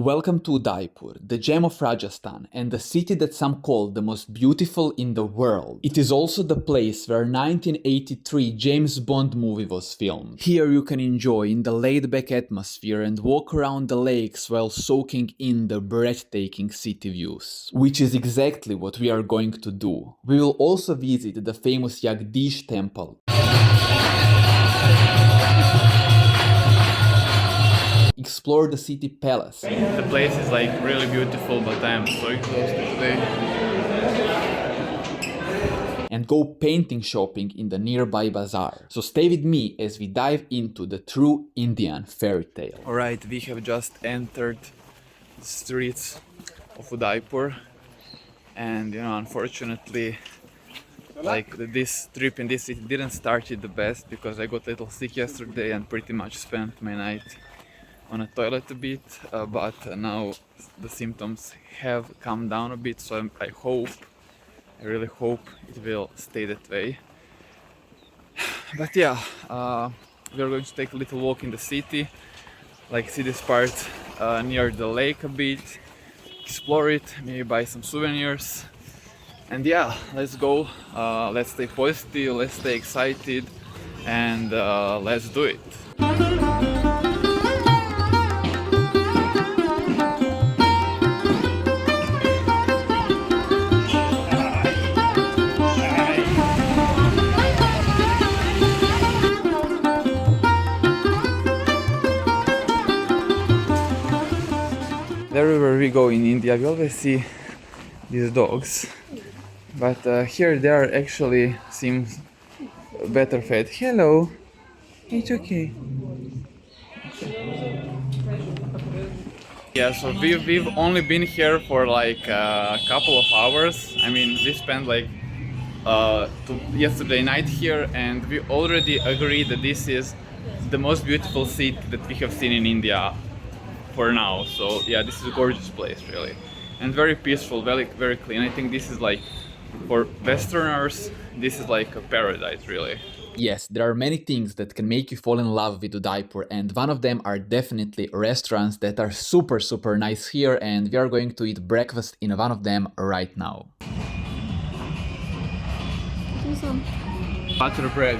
Welcome to Udaipur, the gem of Rajasthan, and the city that some call the most beautiful in the world. It is also the place where 1983 James Bond movie was filmed. Here you can enjoy in the laid-back atmosphere and walk around the lakes while soaking in the breathtaking city views. Which is exactly what we are going to do. We will also visit the famous Jagdish Temple. Explore the city palace. The place is like really beautiful, but I am so exhausted today. And go painting shopping in the nearby bazaar. So stay with me as we dive into the true Indian fairy tale. Alright, we have just entered the streets of Udaipur, and unfortunately, this trip in this city didn't start it the best because I got a little sick yesterday and pretty much spent my night on a toilet a bit, but now the symptoms have calmed down a bit, so I really hope it will stay that way. But yeah, we are going to take a little walk in the city, see this part near the lake a bit, explore it, maybe buy some souvenirs, and yeah, let's go. Let's stay positive, let's stay excited, and let's do it. Everywhere we go in India, we always see these dogs, but here they are actually seems better fed. Hello, it's okay. Yeah, so we've only been here for like a couple of hours. I mean, we spent yesterday night here, and we already agreed that this is the most beautiful city that we have seen in India for now. So yeah, this is a gorgeous place really, and very peaceful, very clean. I think this is for Westerners, this is like a paradise really. Yes, there are many things that can make you fall in love with Udaipur, and one of them are definitely restaurants that are super nice here, and we are going to eat breakfast in one of them right now. Butter bread,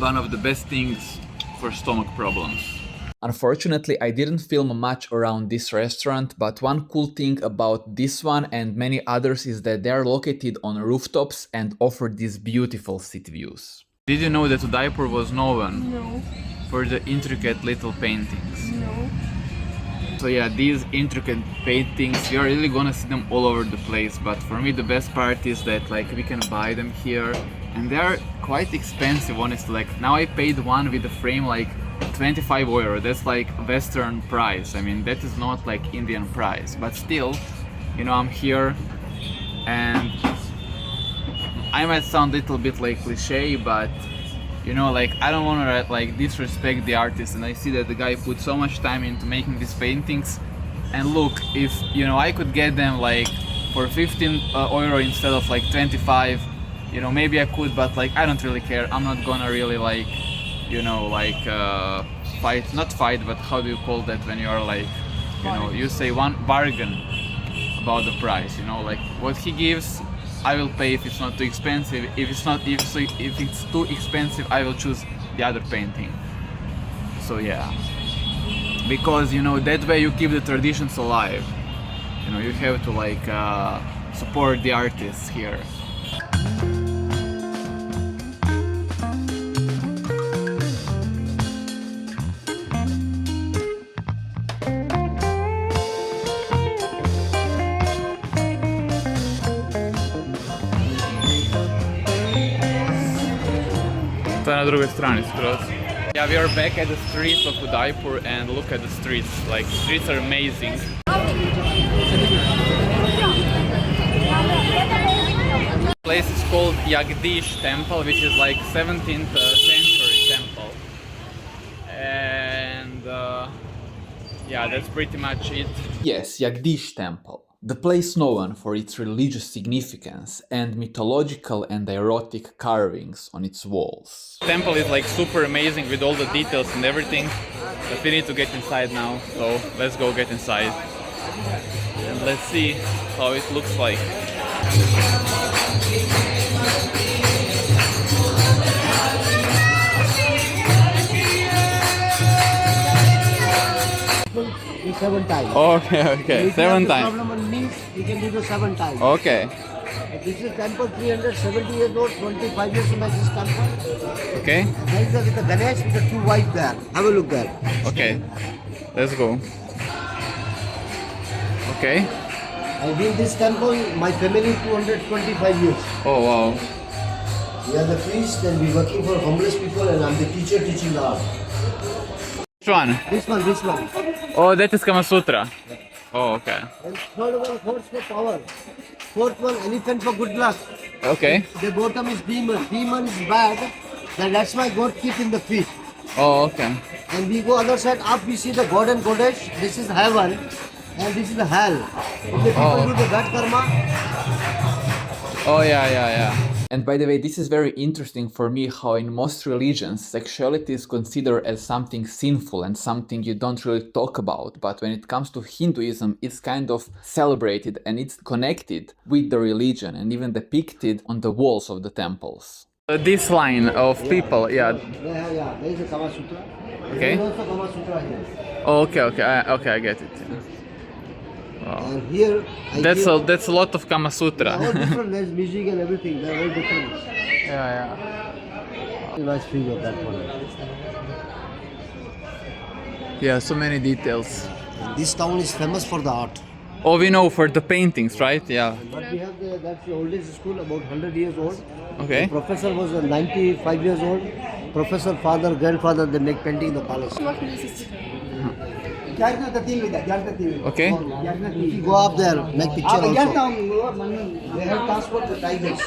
one of the best things for stomach problems. Unfortunately, I didn't film much around this restaurant, but one cool thing about this one and many others is that they are located on rooftops and offer these beautiful city views. Did you know that Udaipur was known No. for the intricate little paintings? No. So yeah, these intricate paintings, you're really gonna see them all over the place, but for me the best part is that we can buy them here, and they are quite expensive honestly. Now I paid one with the frame 25 euro, that's Western price. I mean, that is not Indian price, but still, I'm here, and I might sound a little bit cliche, but I don't want to disrespect the artist, and I see that the guy put so much time into making these paintings, and look, if I could get them for 15 euro instead of 25, maybe I could, but I don't really care. I'm not gonna really not fight, but how do you call that when you are you say one bargain about the price, what he gives, I will pay if it's not too expensive. If it's too expensive, I will choose the other painting. So yeah, because that way you keep the traditions alive. You have to support the artists here. Na drugoj strani skroz. Yeah, we are back at the streets of Udaipur, and look at the streets. Streets are amazing. The place is called Jagdish Temple, which is 17th century temple. And yeah, that's pretty much it. Yes, Jagdish Temple. The place known for its religious significance and mythological and erotic carvings on its walls. Temple is like super amazing with all the details and everything, but we need to get inside now, so let's go get inside and let's see how it looks like. Do 7 times. Okay, 7 times. Problem on knees, you can do the 7 times. Okay, This is temple 370 years old, 25 years to make this temple. okay, There is with the Ganesh with the 2 wives there. Have a look there. okay. Let's go. Okay. I built this temple, my family 225 years. Oh wow. We are the priest and we working for homeless people and I'm the teacher teaching the art. Which one? This one. Oh, that is Kama Sutra. Oh, okay. And third one, horse for power. Fourth one, elephant for good luck. Okay. The bottom is demon. Demon is bad. Then that's why God keep in the feet. Oh, okay. And we go other side up, we see the God and Goddess. This is heaven and this is the hell. If the people do the bad karma. Oh, yeah. And by the way, this is very interesting for me how in most religions sexuality is considered as something sinful and something you don't really talk about. But when it comes to Hinduism, it's kind of celebrated and it's connected with the religion and even depicted on the walls of the temples. This line of people, yeah. Yeah. There is a Kama Sutra. Okay. There is also Kama Sutra here. Oh, okay, I get it. Wow. And here, That's a lot of Kama all Sutra. different. There's music and everything. They're all different. Yeah. Nice figure that one. Yeah, so many details. This town is famous for the art. Oh, we know for the paintings, right? Yeah. What we have there, that's the oldest school, about 100 years old. Okay. The professor was 95 years old. Professor, father, grandfather, they make painting in the palace. Okay. If you go up there, make picture also. They have transport the tigers.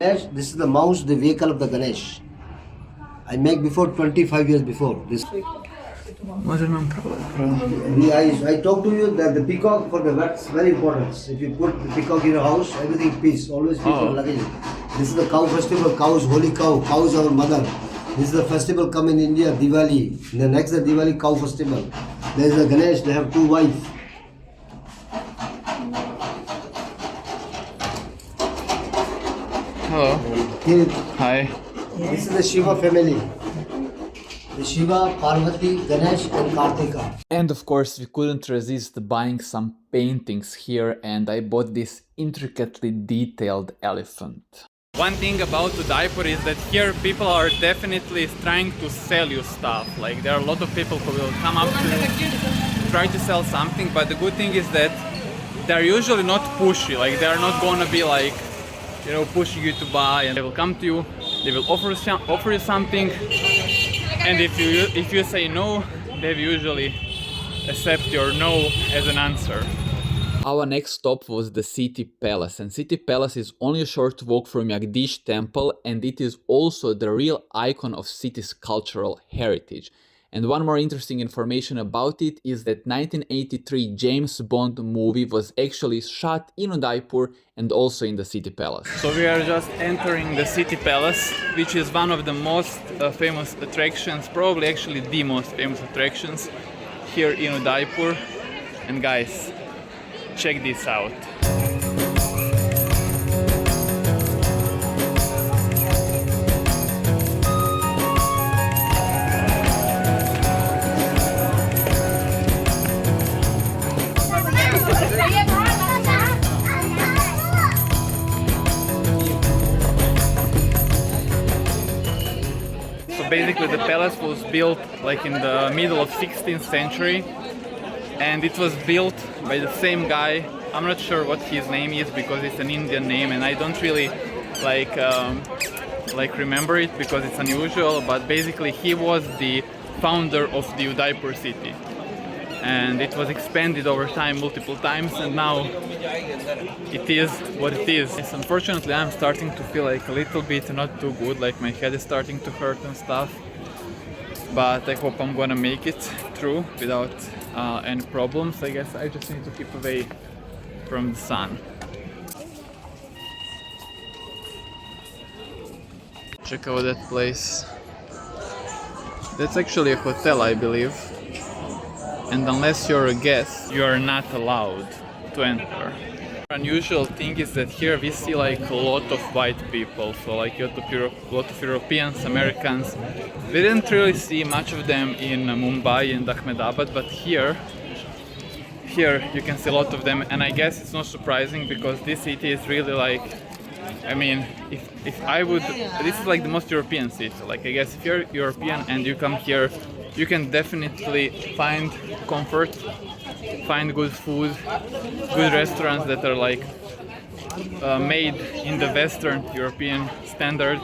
Yes, this is the mouse, the vehicle of the Ganesh. I make before 25 years before. This. I talk to you that the peacock for the vet's very important. If you put the peacock in your house, everything peace, always peace for luggage. This is the cow festival, cows, holy cow, cow is our mother. This is the festival come in India, Diwali. The next the Diwali cow festival. There is the Ganesh, they have 2 wives. Hello. Here, Hi. this is the Shiva family. The Shiva, Parvati, Ganesh and Kartika. And of course, we couldn't resist buying some paintings here, and I bought this intricately detailed elephant. One thing about Udaipur is that here people are definitely trying to sell you stuff. Like there are a lot of people who will come up to you, try to sell something, but the good thing is that they're usually not pushy. Like they're not gonna be like, you know, pushing you to buy, and they will come to you, they will offer you something, and if you say no, they usually accept your no as an answer. Our next stop was the City Palace, and City Palace is only a short walk from Jagdish Temple, and it is also the real icon of city's cultural heritage. And one more interesting information about it is that 1983 James Bond movie was actually shot in Udaipur and also in the City Palace. So we are just entering the City Palace, which is one of the most famous attractions, probably actually the most famous attractions here in Udaipur. And guys, check this out. So basically the palace was built like in the middle of 16th century, and it was built by the same guy. I'm not sure what his name is because it's an Indian name and I don't really like remember it because it's unusual, but basically he was the founder of the Udaipur city, and it was expanded over time multiple times, and now it is what it is. Yes, unfortunately I'm starting to feel like a little bit not too good, like my head is starting to hurt and stuff. but I hope I'm gonna make it through without any problems. I guess I just need to keep away from the sun. Check out that place. That's actually a hotel, I believe. And unless you're a guest, you are not allowed to enter. Unusual thing is that here we see like a lot of white people, so like a lot of Europeans, Americans. We didn't really see much of them in Mumbai and Ahmedabad, but here you can see a lot of them, and I guess it's not surprising because this city is really like, I mean, if I would, this is like the most European city. Like I guess if you're European and you come here, you can definitely find comfort, find good food, good restaurants that are like made in the Western European standard.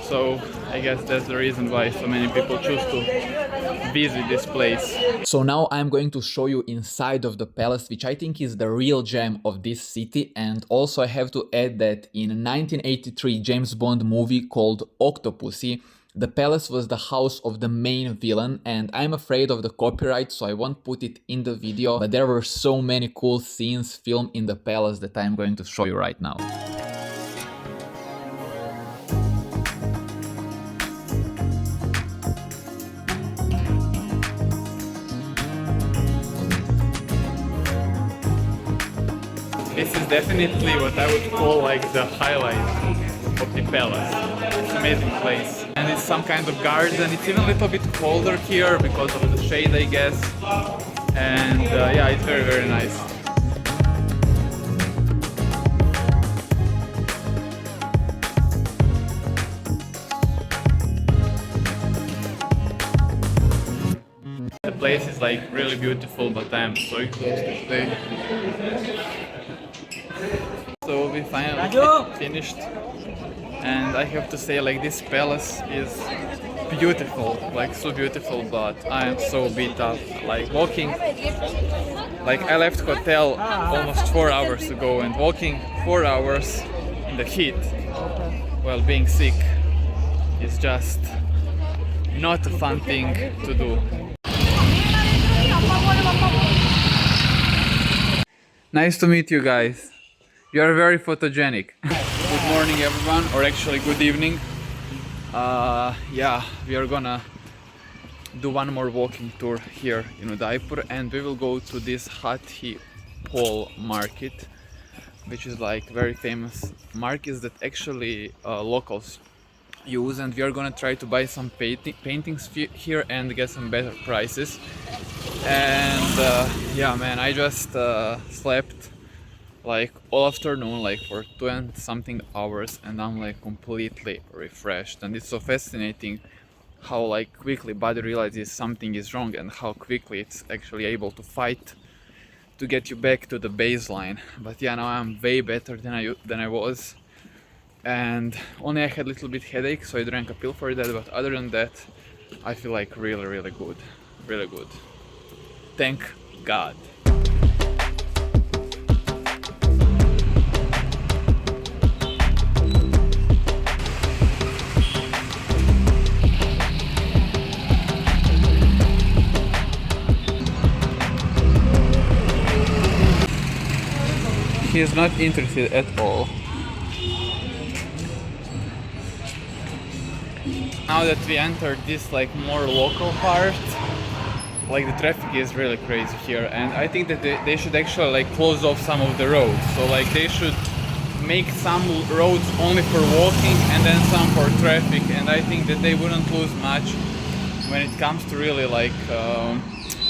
So I guess that's the reason why so many people choose to visit this place. So now I'm going to show you inside of the palace, which I think is the real gem of this city. And also I have to add that in a 1983 James Bond movie called Octopussy, the palace was the house of the main villain, and I'm afraid of the copyright, so I won't put it in the video, but there were so many cool scenes filmed in the palace that I'm going to show you right now. This is definitely what I would call like the highlight of the palace. It's an amazing place. And it's some kind of garden. It's even a little bit colder here because of the shade, I guess. And yeah, it's very, very nice. The place is like really beautiful, but I'm so exhausted today. So we finally finished, and I have to say, like, this palace is beautiful, like so beautiful, but I am so beat up. Like walking, like I left hotel almost 4 hours ago, and walking 4 hours in the heat while being sick is just not a fun thing to do. Nice to meet you guys. You are very photogenic. Good morning everyone, or actually good evening. Yeah, we are gonna do one more walking tour here in Udaipur, and we will go to this Hathi Pole Market, which is like very famous markets that actually locals use, and we are gonna try to buy some paintings here and get some better prices. And yeah man, I just slept like all afternoon, like for 20 something hours, and I'm like completely refreshed. And it's so fascinating how like quickly body realizes something is wrong and how quickly it's actually able to fight to get you back to the baseline. But yeah, now I'm way better than I was, and only I had a little bit headache, so I drank a pill for that, but other than that I feel like really good, really good. Thank God. He is not interested at all. Now that we entered this like more local part, like the traffic is really crazy here, and I think that they should actually like close off some of the roads. So like they should make some roads only for walking and then some for traffic, and I think that they wouldn't lose much when it comes to really like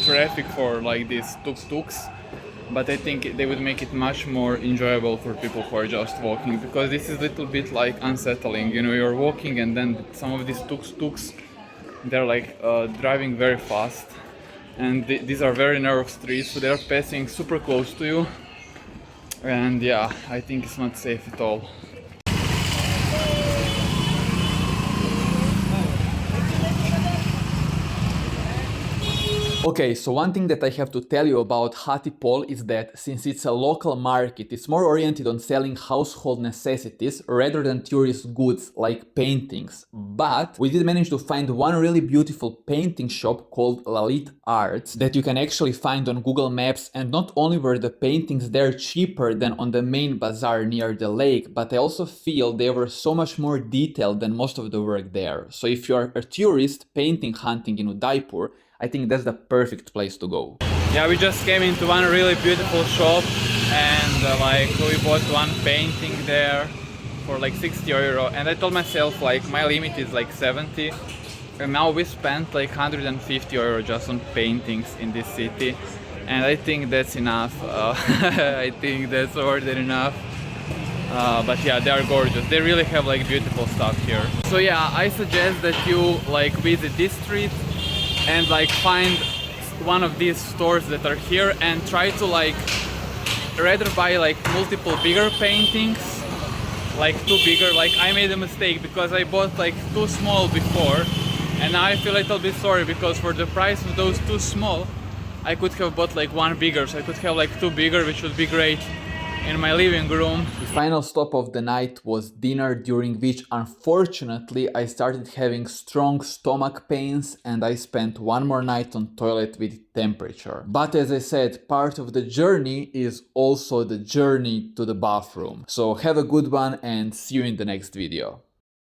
traffic for like these tuk-tuks. But I think they would make it much more enjoyable for people who are just walking, because this is a little bit like unsettling, you know, you're walking and then some of these tuk-tuks, they're like driving very fast, and these are very narrow streets, so they're passing super close to you, and yeah, I think it's not safe at all. Okay, so one thing that I have to tell you about Hathi Pole is that since it's a local market, it's more oriented on selling household necessities rather than tourist goods like paintings. But we did manage to find one really beautiful painting shop called Lalit Arts that you can actually find on Google Maps, and not only were the paintings there cheaper than on the main bazaar near the lake, but I also feel they were so much more detailed than most of the work there. So if you are a tourist painting hunting in Udaipur, I think that's the perfect place to go. Yeah, we just came into one really beautiful shop and like we bought one painting there for like 60 euro, and I told myself like my limit is like 70, and now we spent like 150 euro just on paintings in this city, and I think that's enough. I think that's more than enough. But yeah, they are gorgeous. They really have like beautiful stuff here. So yeah, I suggest that you like visit this street and like find one of these stores that are here and try to like rather buy like multiple bigger paintings, like two bigger. Like I made a mistake because I bought like two small before, and now I feel a little bit sorry because for the price of those two small I could have bought like one bigger, so I could have like two bigger, which would be great in my living room. The final stop of the night was dinner, during which unfortunately I started having strong stomach pains and I spent one more night on toilet with temperature. But as I said, part of the journey is also the journey to the bathroom. So have a good one and see you in the next video.